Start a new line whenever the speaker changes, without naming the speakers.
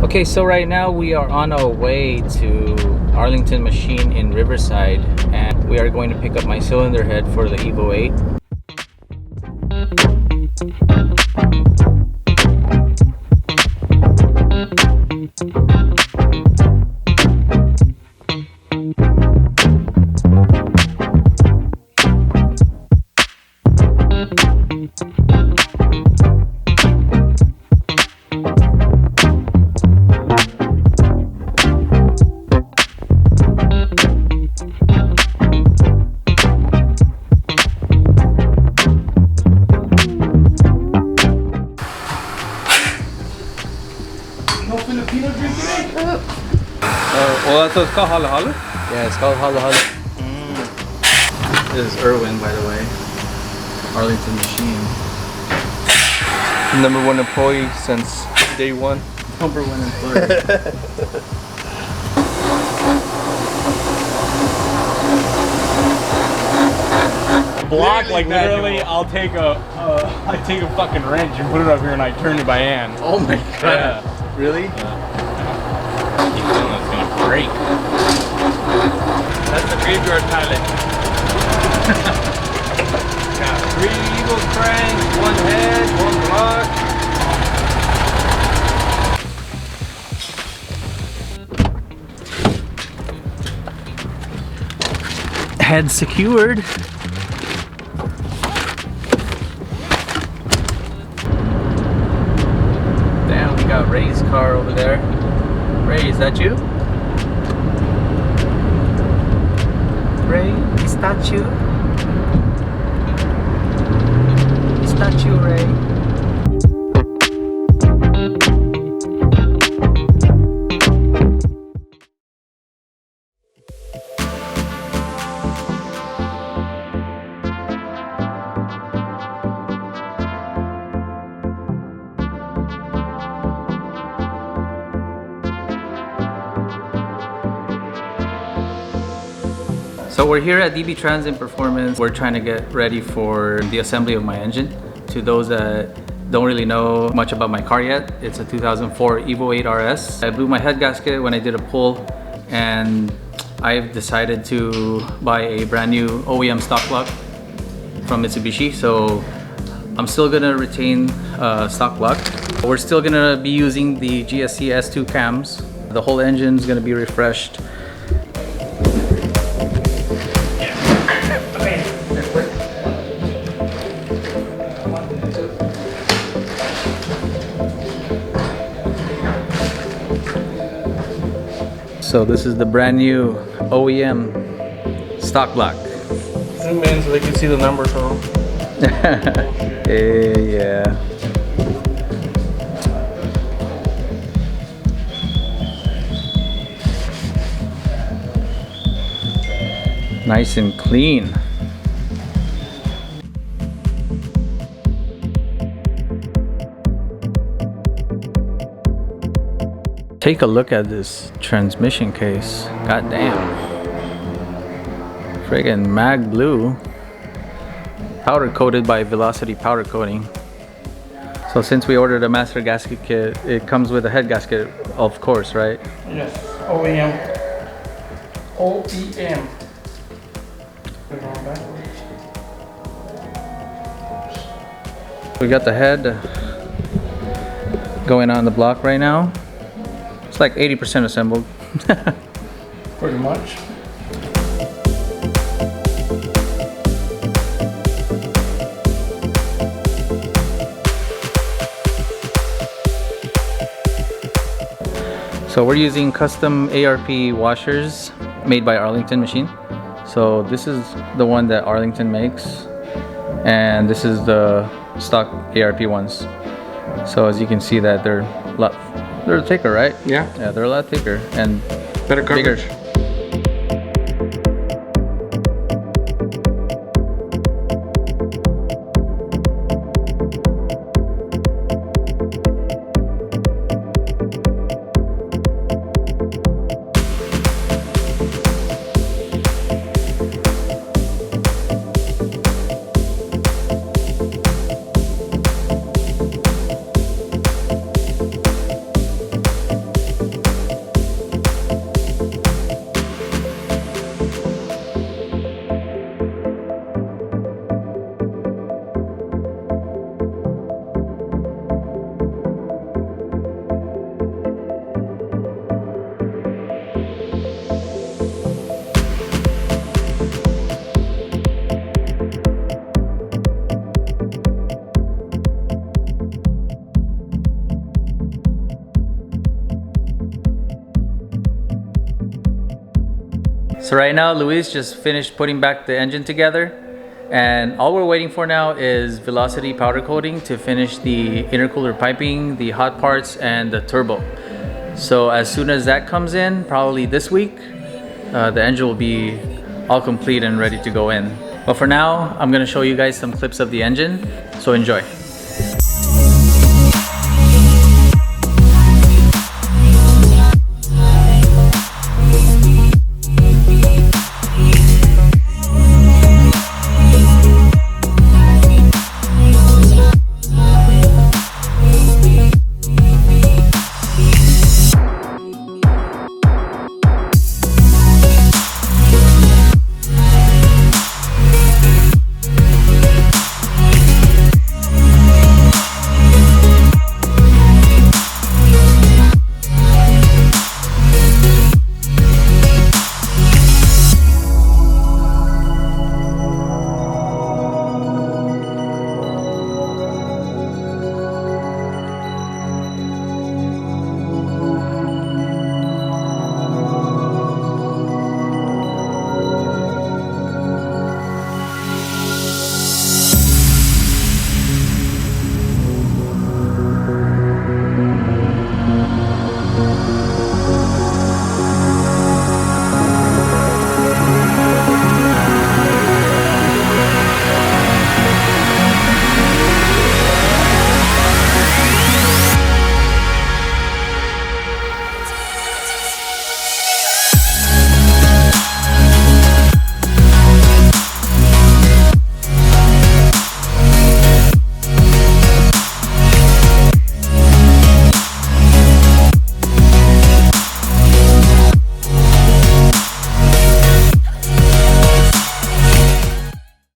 Okay, so right now we are on our way to Arlington Machine in Riverside, and we are going to pick up my cylinder head for the EVO VIII.
Well, that's what it's called, Hala Hala?
Yeah, it's called Hala Hala. This is Irwin, by the way. Arlington Machine.
#1 employee since day one.
#1 employee.
Block, like literally, I'll take a fucking wrench and put it up here and I turn it by hand.
Oh my god.
Yeah.
Really?
Keep feeling it's gonna break. That's the graveyard pilot. Got 3 EVO cranks, 1 head, 1 block.
Head secured. Damn, we got Ray's car over there. Ray, is that you? Ray, is that you? Is that you, Ray? So we're here at DB Transit Performance. We're trying to get ready for the assembly of my engine. To those that don't really know much about my car yet, it's a 2004 EVO VIII RS. I blew my head gasket when I did a pull, and I've decided to buy a brand new OEM stock block from Mitsubishi. So I'm still gonna retain stock block. We're still gonna be using the GSC S2 cams. The whole engine's gonna be refreshed. So this is the brand new OEM stock block.
Zoom in so they can see the numbers on.
Yeah. Nice and clean. Take a look at this transmission case. God damn. Friggin' mag blue. Powder coated by Velocity powder coating. So since we ordered a master gasket kit, it comes with a head gasket, of course, right?
Yes, OEM. OEM.
We got the head going on the block right now. It's like 80% assembled.
Pretty much.
So we're using custom ARP washers made by Arlington Machine. So this is the one that Arlington makes, and this is the stock ARP ones. So as you can see that they're thicker, right?
Yeah.
Yeah, they're a lot thicker and
Better coverage.
bigger. So right now, Luis just finished putting back the engine together, and all we're waiting for now is velocity powder coating to finish the intercooler piping, the hot parts, and the turbo. So as soon as that comes in, probably this week, the engine will be all complete and ready to go in. But for now, I'm gonna show you guys some clips of the engine, so enjoy.